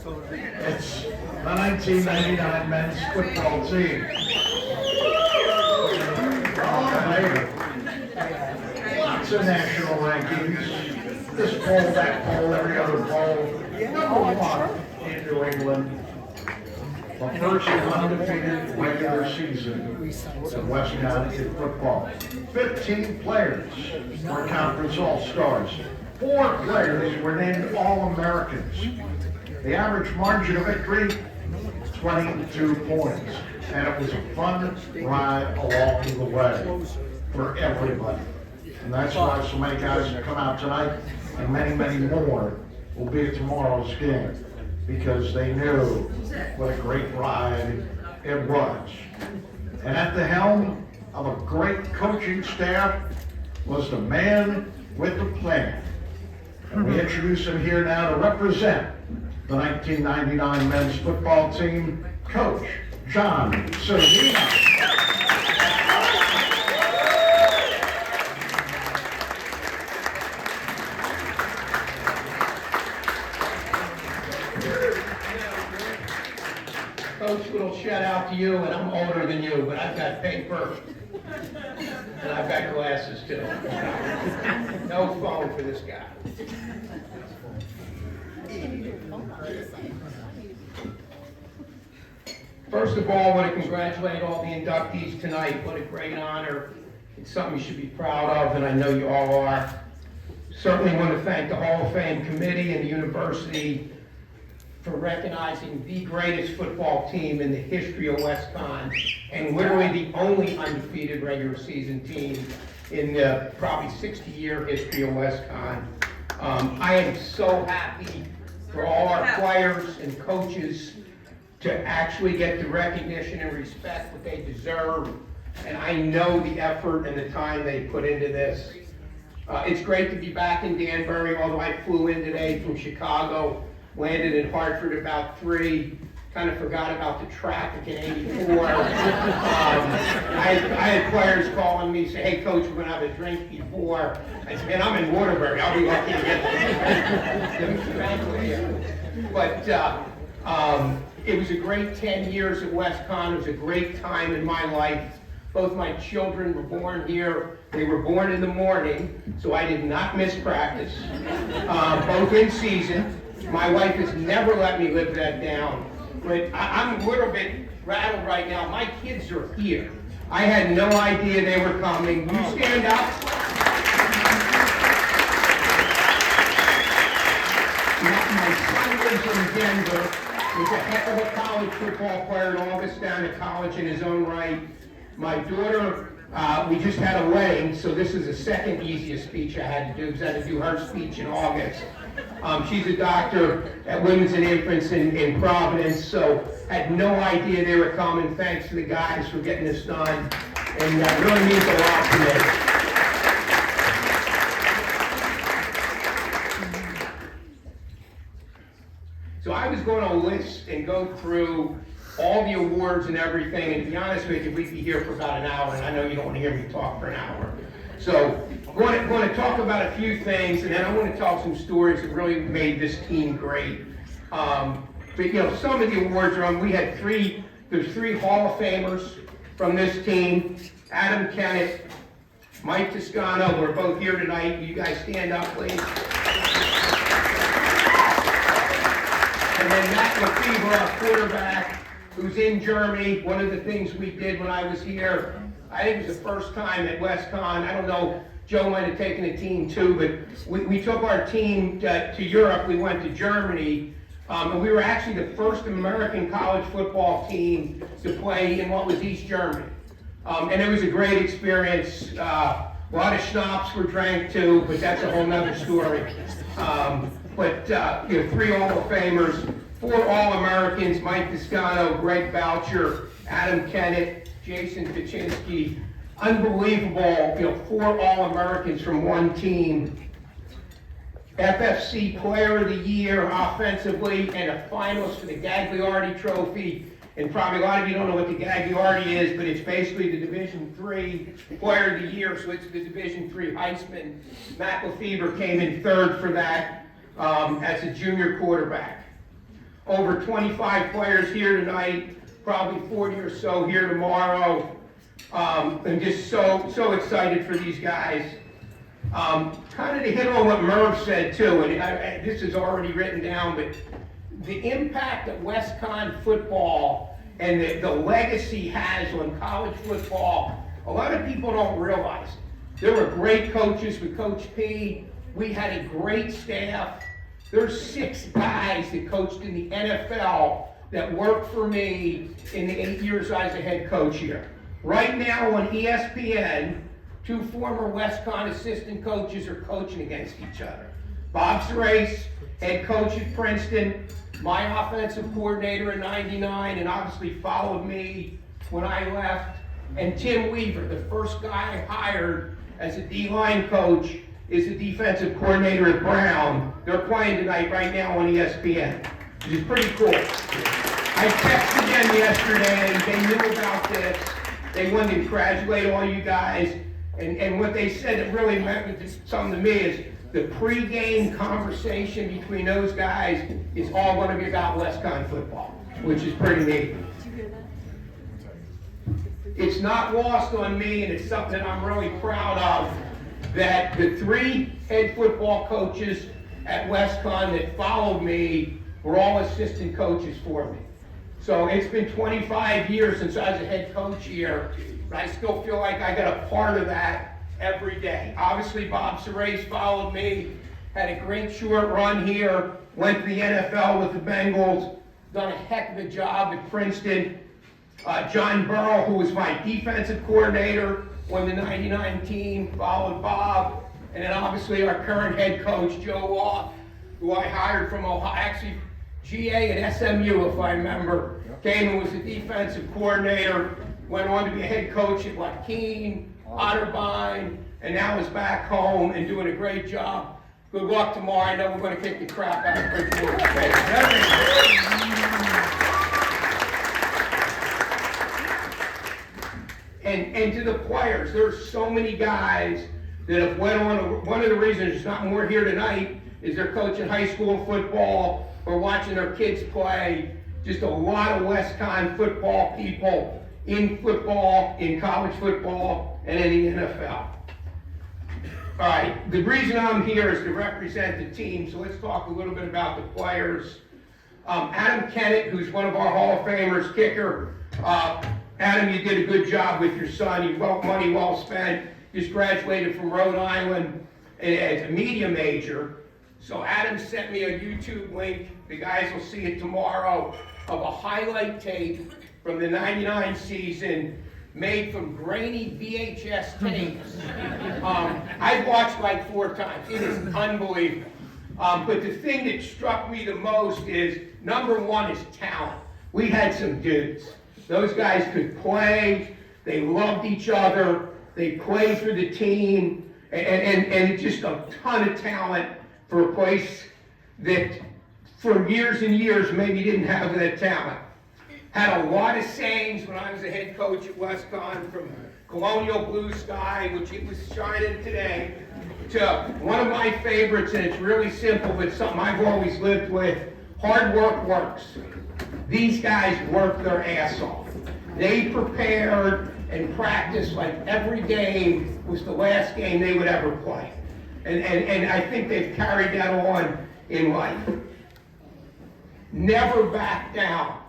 It's the 1999 men's football team. Lots of national rankings. This poll, that poll, every other poll. Number one in New England. The first undefeated regular season of West Connecticut football. 15 players were conference all-stars. 4 players were named All-Americans. The average margin of victory, 22 points. And it was a fun ride along the way for everybody. And that's why so many guys have come out tonight, and many, many more will be at tomorrow's game, because they knew what a great ride it was. And at the helm of a great coaching staff was the man with the plan. And we introduce him here now to represent the 1999 men's football team, Coach John Cervino. Coach, little shout out to you, and I'm older than you, but I've got paper, and I've got glasses too. No phone for this guy. First of all, I want to congratulate all the inductees tonight. What a great honor. It's something you should be proud of, and I know you all are. Certainly want to thank the Hall of Fame committee and the university for recognizing the greatest football team in the history of WestCon, and literally the only undefeated regular season team in the probably 60-year history of WestCon. I am so happy for all our players and coaches to actually get the recognition and respect that they deserve, and I know the effort and the time they put into this. It's great to be back in Danbury, although I flew in today from Chicago. Landed in Hartford about 3, kind of forgot about the traffic in 84. I had players calling me, say, hey coach, we're gonna have a drink before. I said, man, I'm in Waterbury, I'll be lucky to get the here. But it was a great 10 years at WestCon. It was a great time in my life. Both my children were born here. They were born in the morning, so I did not miss practice, both in season. My wife has never let me live that down, but I'm a little bit rattled right now. My kids are here. I had no idea they were coming. You stand up. My son lives in Denver. He's a heck of a college football player in August, down to college in his own right. My daughter, we just had a wedding, so this is the second easiest speech I had to do, because I had to do her speech in August. She's a doctor at Women's and Infants in Providence, so had no idea they were coming. Thanks to the guys for getting this done, and it really means a lot to me. So I was going to list and go through all the awards and everything, and to be honest with you, we'd be here for about an hour, and I know you don't want to hear me talk for an hour. So I'm going to talk about a few things, and then I want to tell some stories that really made this team great. But you know, some of the awards are on. We had there's 3 Hall of Famers from this team. Adam Kennett, Mike Toscano, we're both here tonight. Will you guys stand up, please? And then Matt Lefebvre, our quarterback, who's in Germany. One of the things we did when I was here, I think it was the first time at WestCon. I don't know, Joe might have taken a team too, but we took our team to Europe. We went to Germany, and we were actually the first American college football team to play in what was East Germany. And it was a great experience. A lot of schnapps were drank too, but that's a whole nother story. But you know, 3 Hall of Famers, 4 All-Americans, Mike Toscano, Greg Boucher, Adam Kennett, Jason Kaczynski. Unbelievable, you know, 4 All-Americans from one team. FFC Player of the Year offensively, and a finalist for the Gagliardi Trophy. And probably a lot of you don't know what the Gagliardi is, but it's basically the Division III Player of the Year, so it's the Division III Heisman. Matt Lefebvre came in 3rd for that as a junior quarterback. over 25 players here tonight, probably 40 or so here tomorrow. I'm just so excited for these guys. Kind of to hit on what Merv said too, and this is already written down, but the impact that WestCon football and the legacy has on college football, a lot of people don't realize. There were great coaches with Coach P. We had a great staff. There's 6 guys that coached in the NFL that worked for me in the 8 years I was a head coach here. Right now on ESPN, 2 former WestCon assistant coaches are coaching against each other. Bob Serace, head coach at Princeton, my offensive coordinator in '99, and obviously followed me when I left. And Tim Weaver, the first guy I hired as a D-line coach, is the defensive coordinator at Brown. They're playing tonight right now on ESPN, which is pretty cool. I texted them yesterday, they knew about this. They wanted to congratulate all you guys. And what they said that really meant something to me is the pre-game conversation between those guys is all going to be about WestCon football, which is pretty neat. It's not lost on me, and it's something that I'm really proud of, that the 3 head football coaches at WestCon that followed me were all assistant coaches for me. So it's been 25 years since I was a head coach here, but I still feel like I got a part of that every day. Obviously, Bob Serace followed me, had a great short run here, went to the NFL with the Bengals, done a heck of a job at Princeton. John Burrow, who was my defensive coordinator on the '99 team, followed Bob. And then obviously our current head coach, Joe Law, who I hired from Ohio, actually GA at SMU, if I remember, came and was the defensive coordinator, went on to be a head coach at Joaquin, Otterbein, and now is back home and doing a great job. Good luck tomorrow. I know we're going to kick the crap out of Bridgewater State. And to the players, there's so many guys that have went on. One of the reasons it's not more here tonight is they're coaching high school football or watching their kids play. Just a lot of WestCon football people in football, in college football, and in the NFL. All right, the reason I'm here is to represent the team, so let's talk a little bit about the players. Adam Kennett, who's one of our Hall of Famers, kicker. Adam, you did a good job with your son. You money well spent. Just graduated from Rhode Island as a media major. So Adam sent me a YouTube link. The guys will see it tomorrow, of a highlight tape from the '99 season made from grainy VHS tapes. I've watched like 4 times. It is unbelievable. But the thing that struck me the most is, number one is talent. We had some dudes. Those guys could play. They loved each other. They played for the team. And just a ton of talent for a place that for years and years maybe didn't have that talent. Had a lot of sayings when I was a head coach at WestCon, from Colonial Blue Sky, which it was shining today, to one of my favorites, and it's really simple, but something I've always lived with: hard work works. These guys worked their ass off. They prepared and practiced like every game was the last game they would ever play. And I think they've carried that on in life. Never back down.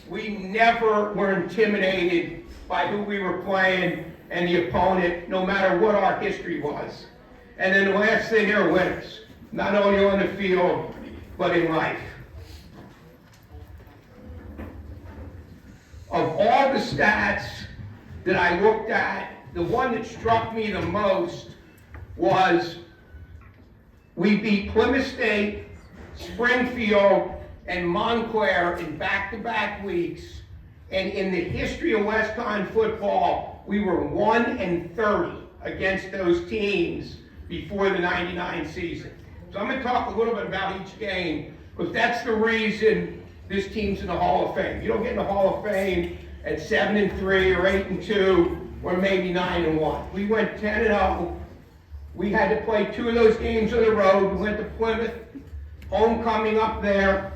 We never were intimidated by who we were playing and the opponent, no matter what our history was. And then the last thing, they're winners, not only on the field, but in life. Of all the stats that I looked at, the one that struck me the most was we beat Plymouth State, Springfield, and Montclair in back-to-back weeks. And in the history of WestCon football, we were 1-30 against those teams before the '99 season. So I'm going to talk a little bit about each game, because that's the reason this team's in the Hall of Fame. You don't get in the Hall of Fame at 7-3 or 8-2 or maybe 9-1. We went 10-0. We had to play 2 of those games on the road. We went to Plymouth, homecoming up there.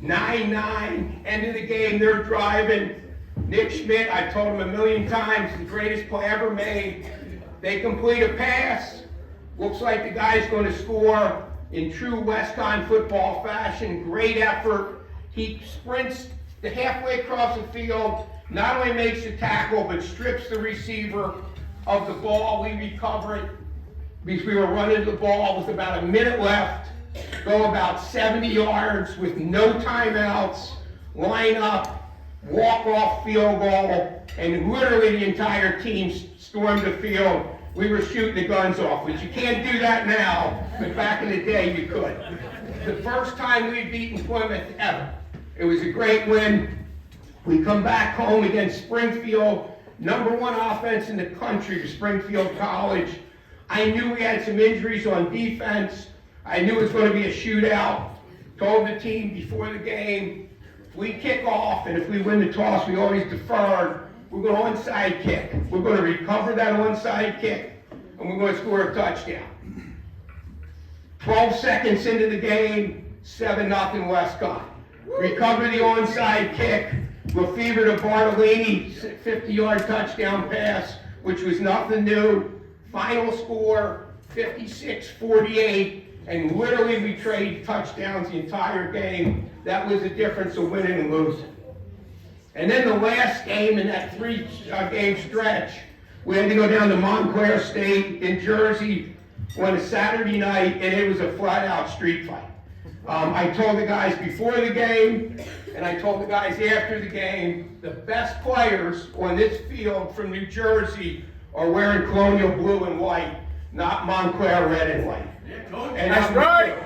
9-9, end of the game, they're driving. Nick Schmidt, I've told him a million times, the greatest play ever made. They complete a pass. Looks like the guy's going to score in true Westcon football fashion. Great effort. He sprints the halfway across the field, not only makes the tackle, but strips the receiver of the ball. We recover it because we were running the ball with about a minute left. Go about 70 yards with no timeouts, line up, walk-off field goal, and literally the entire team stormed the field. We were shooting the guns off, which you can't do that now, but back in the day you could. The first time we'd beaten Plymouth ever. It was a great win. We come back home against Springfield, #1 offense in the country to Springfield College. I knew we had some injuries on defense. I knew it was going to be a shootout. Told the team before the game, if we kick off and if we win the toss, we always deferred. We're going to onside kick. We're going to recover that onside kick, and we're going to score a touchdown. 12 seconds into the game, 7-0 Westcon. Recover the onside kick. Lefevre to Bartolini, 50-yard touchdown pass, which was nothing new. Final score, 56-48, and literally we traded touchdowns the entire game. That was the difference of winning and losing. And then the last game in that three-game stretch, we had to go down to Montclair State in Jersey on a Saturday night, and it was a flat-out street fight. I told the guys before the game, and I told the guys after the game, the best players on this field from New Jersey are wearing Colonial blue and white, not Montclair red and white. And That's right.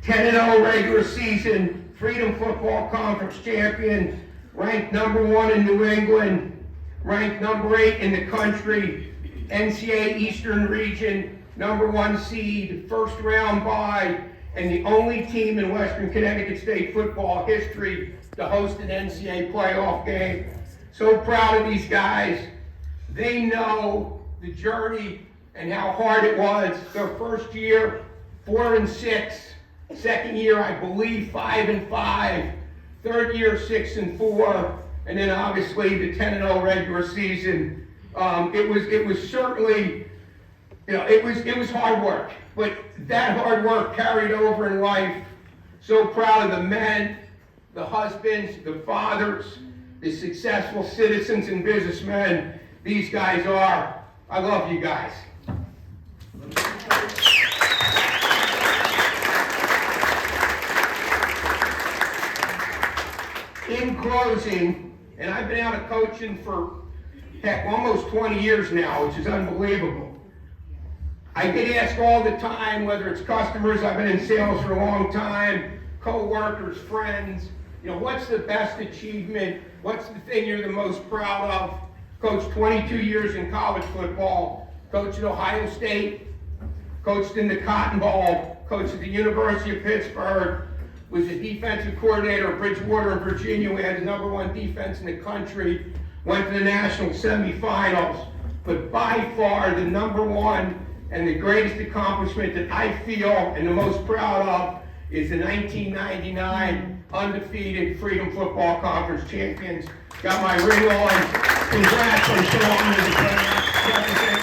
10-0 regular season, Freedom Football Conference champion, ranked #1 in New England, ranked #8 in the country, NCAA Eastern Region, #1 seed, first round bye, and the only team in Western Connecticut State football history to host an NCAA playoff game. So proud of these guys. They know the journey and how hard it was. Their first year, 4-6. Second year, I believe, 5-5. Third year, 6-4. And then obviously the 10-0 regular season. It was certainly, it was hard work. But that hard work carried over in life. So proud of the men, the husbands, the fathers, the successful citizens and businessmen these guys are. I love you guys. In closing, and I've been out of coaching for, almost 20 years now, which is unbelievable. I get asked all the time, whether it's customers, I've been in sales for a long time, co-workers, friends, what's the best achievement? What's the thing you're the most proud of? Coached 22 years in college football, coached at Ohio State, coached in the Cotton Bowl, coached at the University of Pittsburgh, was a defensive coordinator at Bridgewater in Virginia. We had the #1 defense in the country, went to the national semifinals, but by far the #1 and the greatest accomplishment that I feel and the most proud of is the 1999 undefeated Freedom Football Conference champions. Got my ring on. Congrats, I'm so honored to play.